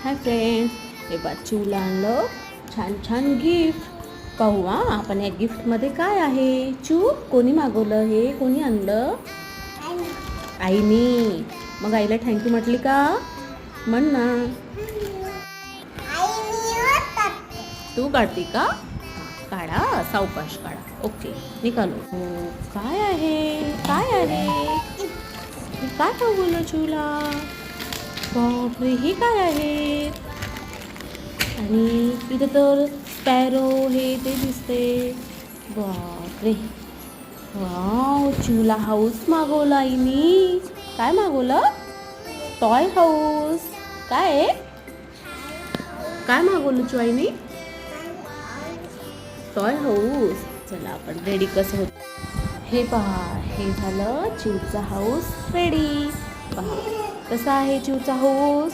Hi friends, हे बघ चिवला आणलं छान छान गिफ्ट. पाहू आपण या गिफ्टमध्ये काय आहे. चू कोणी मागवलं, हे कोणी आणलं? आईनी. मग आईला थँक्यू म्हटली का? म्हण ना. तू काढते का? काढा, सावकाश काढा. ओके, निकालो. काय आहे, काय आहे, हे काय मागवलं चिवला? बापरे, हे काय आहे? आणि इथं तर स्पॅरो हे ते दिसते. बापरे, वाव, चिवला हाऊस मागवला आईनी. काय मागवलं? Toy house. काय काय मागवलं चिव आईनी? Toy house. चला आपण रेडी कसं होत. हे पहा, हे झालं चिवचा हाऊस रेडी. पहा कसा आहे चिवचा हाऊस.